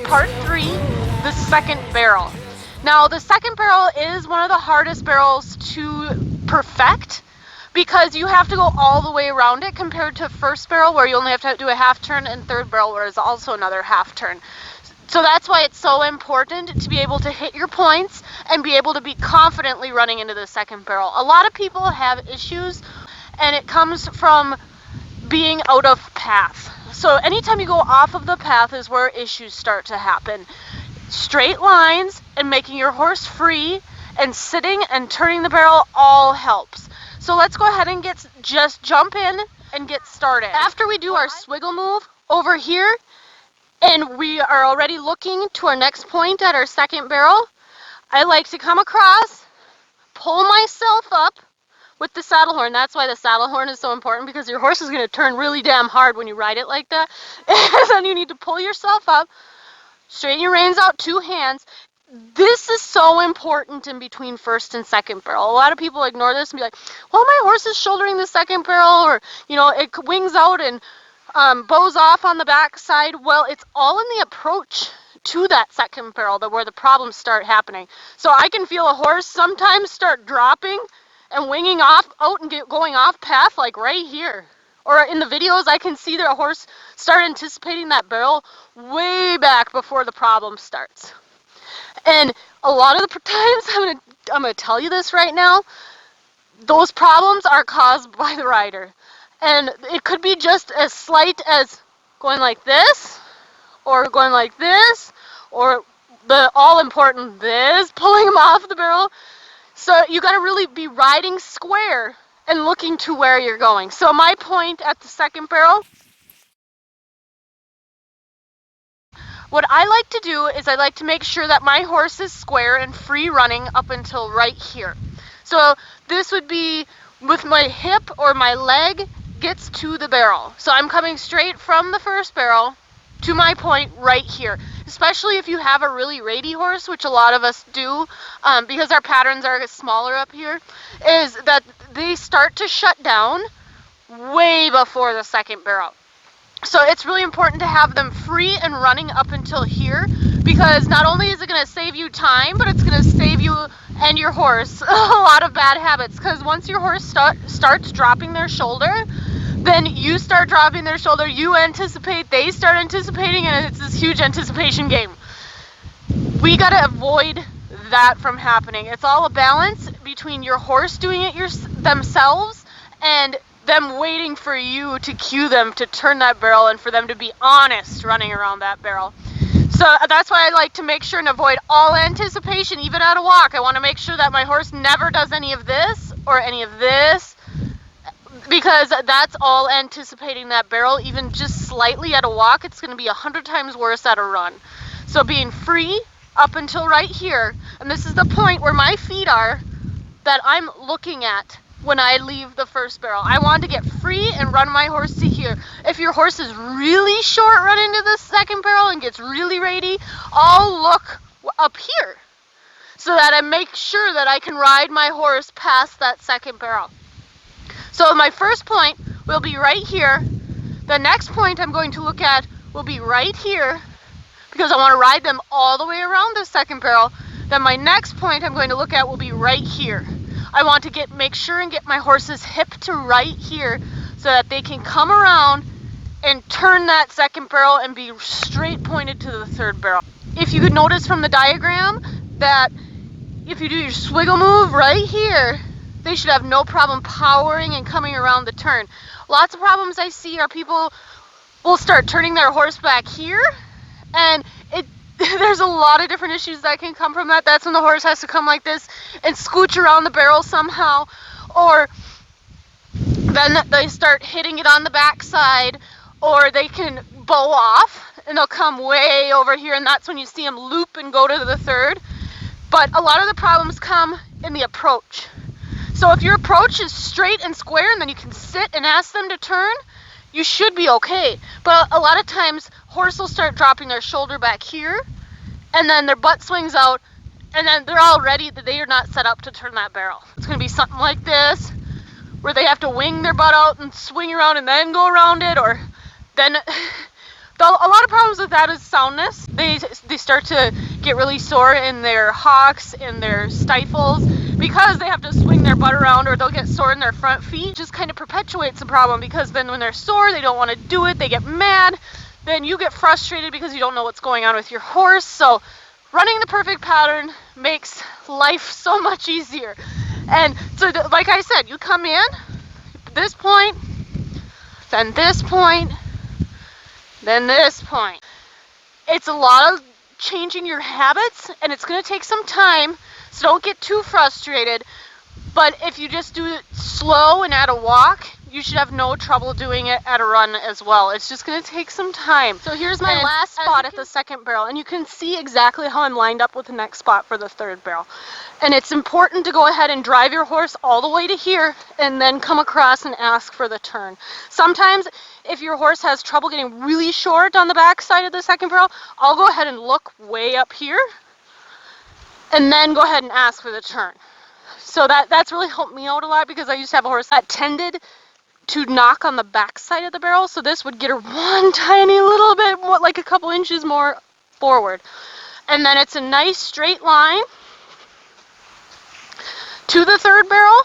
part 3, the second barrel. Now the second barrel is one of the hardest barrels to perfect because you have to go all the way around it compared to first barrel where you only have to do a half turn, and third barrel where it's also another half turn. So that's why it's so important to be able to hit your points and be able to be confidently running into the second barrel. A lot of people have issues, and it comes from being out of path. So anytime you go off of the path is where issues start to happen. Straight lines and making your horse free and sitting and turning the barrel all helps. So let's go ahead and just jump in and get started. After we do our swiggle move over here, and we are already looking to our next point at our second barrel, I like to come across, pull myself up with the saddle horn. That's why the saddle horn is so important, because your horse is going to turn really damn hard when you ride it like that. And then you need to pull yourself up, straighten your reins out, 2 hands. This is so important in between first and second barrel. A lot of people ignore this and be like, well, my horse is shouldering the second barrel, or, you know, it wings out and bows off on the back side. Well, it's all in the approach to that second barrel where the problems start happening. So I can feel a horse sometimes start dropping and winging off out and going off path, like right here. Or in the videos, I can see the horse start anticipating that barrel way back before the problem starts. And a lot of the times, I'm gonna tell you this right now, those problems are caused by the rider. And it could be just as slight as going like this, or going like this, or the all-important this, pulling them off the barrel. So you gotta really be riding square and looking to where you're going. So my point at the second barrel, what I like to do is I like to make sure that my horse is square and free running up until right here. So this would be with my hip or my leg gets to the barrel. So I'm coming straight from the first barrel to my point right here. Especially if you have a really ratty horse, which a lot of us do, because our patterns are smaller up here, is that they start to shut down way before the second barrel. So it's really important to have them free and running up until here, because not only is it going to save you time, but it's going to save you and your horse a lot of bad habits. Because once your horse starts dropping their shoulder, then you start dropping their shoulder, you anticipate, they start anticipating, and it's this huge anticipation game. We got to avoid that from happening. It's all a balance between your horse doing it themselves and them waiting for you to cue them to turn that barrel and for them to be honest running around that barrel. So that's why I like to make sure and avoid all anticipation, even at a walk. I want to make sure that my horse never does any of this or any of this, because that's all anticipating that barrel. Even just slightly at a walk, it's going to be 100 times worse at a run. So being free up until right here, and this is the point where my feet are that I'm looking at when I leave the first barrel. I want to get free and run my horse to here. If your horse is really short running to the second barrel and gets really ratty, I'll look up here so that I make sure that I can ride my horse past that second barrel. So my first point will be right here. The next point I'm going to look at will be right here, because I want to ride them all the way around the second barrel. Then my next point I'm going to look at will be right here. I want to make sure and get my horse's hip to right here so that they can come around and turn that second barrel and be straight pointed to the third barrel. If you could notice from the diagram that if you do your swiggle move right here, they should have no problem powering and coming around the turn. Lots of problems I see are people will start turning their horse back here, and there's a lot of different issues that can come from that. That's when the horse has to come like this and scooch around the barrel somehow, or then they start hitting it on the backside, or they can bow off and they'll come way over here, and that's when you see them loop and go to the third. But a lot of the problems come in the approach. So if your approach is straight and square and then you can sit and ask them to turn, you should be okay. But a lot of times horse will start dropping their shoulder back here, and then their butt swings out, and then they're all ready, that they are not set up to turn that barrel. It's going to be something like this, where they have to wing their butt out and swing around and then go around it, or then A lot of problems with that is soundness. They start to get really sore in their hocks, in their stifles, because they have to swing their butt around, or they'll get sore in their front feet. It just kind of perpetuates the problem, because then when they're sore, they don't want to do it, they get mad, then you get frustrated because you don't know what's going on with your horse. So running the perfect pattern makes life so much easier. And so like I said, you come in, this point, then this point, then this point. It's a lot of changing your habits, and it's going to take some time, so don't get too frustrated. But if you just do it slow and at a walk, you should have no trouble doing it at a run as well. It's just going to take some time. So here's my last spot at the second barrel, and you can see exactly how I'm lined up with the next spot for the third barrel. And it's important to go ahead and drive your horse all the way to here and then come across and ask for the turn. Sometimes if your horse has trouble getting really short on the back side of the second barrel, I'll go ahead and look way up here and then go ahead and ask for the turn. So that's really helped me out a lot, because I used to have a horse that tended to knock on the back side of the barrel, so this would get her one tiny little bit more, like a couple inches more forward. And then it's a nice straight line to the third barrel,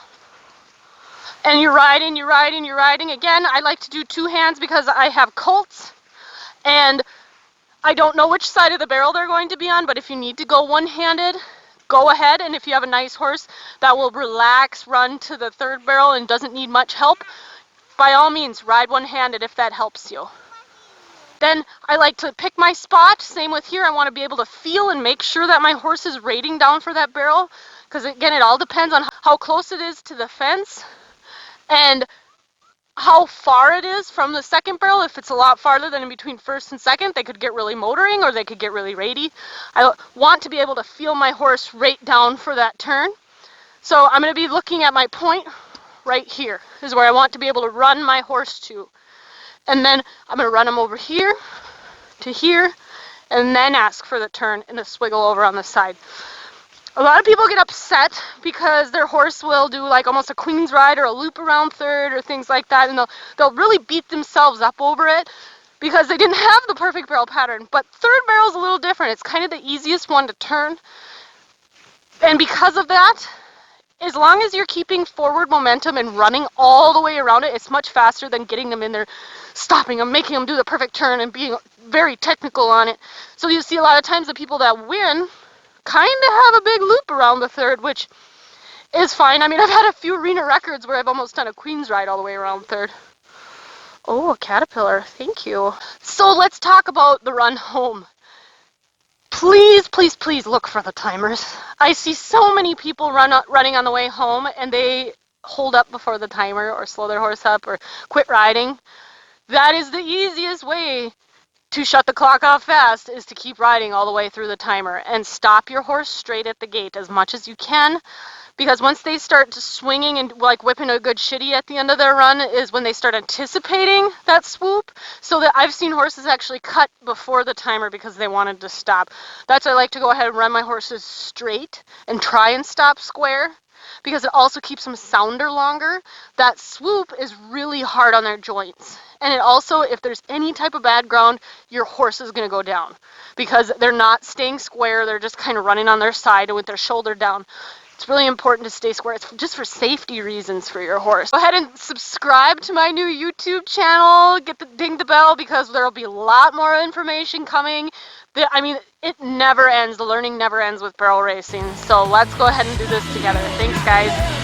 and you're riding, you're riding, you're riding. Again, I like to do two hands because I have colts, and I don't know which side of the barrel they're going to be on, but if you need to go one-handed, go ahead. And if you have a nice horse that will relax, run to the third barrel and doesn't need much help, by all means, ride one-handed if that helps you. Then I like to pick my spot. Same with here. I want to be able to feel and make sure that my horse is rating down for that barrel, because again, it all depends on how close it is to the fence and how far it is from the second barrel. If it's a lot farther than in between first and second, they could get really motoring, or they could get really ratey. I want to be able to feel my horse rate down for that turn. So I'm going to be looking at my point right here is where I want to be able to run my horse to. And then I'm going to run him over here to here, and then ask for the turn and the swiggle over on the side. A lot of people get upset because their horse will do like almost a queen's ride or a loop around third or things like that, and they'll really beat themselves up over it because they didn't have the perfect barrel pattern. But third barrel is a little different. It's kind of the easiest one to turn. And because of that, as long as you're keeping forward momentum and running all the way around it, it's much faster than getting them in there, stopping them, making them do the perfect turn, and being very technical on it. So you see a lot of times the people that win kind of have a big loop around the third, which is fine. I mean, I've had a few arena records where I've almost done a queen's ride all the way around third. Oh, a caterpillar. Thank you. So let's talk about the run home. Please, please, please look for the timers. I see so many people running on the way home, and they hold up before the timer or slow their horse up or quit riding. That is the easiest way to shut the clock off fast, is to keep riding all the way through the timer and stop your horse straight at the gate as much as you can, because once they start swinging and like whipping a good shitty at the end of their run is when they start anticipating that swoop. So that I've seen horses actually cut before the timer because they wanted to stop. That's why I like to go ahead and run my horses straight and try and stop square, because it also keeps them sounder longer. That swoop is really hard on their joints. And it also, if there's any type of bad ground, your horse is going to go down because they're not staying square. They're just kind of running on their side and with their shoulder down. It's really important to stay square. It's just for safety reasons for your horse. Go ahead and subscribe to my new YouTube channel. Ding the bell, because there will be a lot more information coming. I mean, it never ends. The learning never ends with barrel racing. So let's go ahead and do this together. Thanks, guys.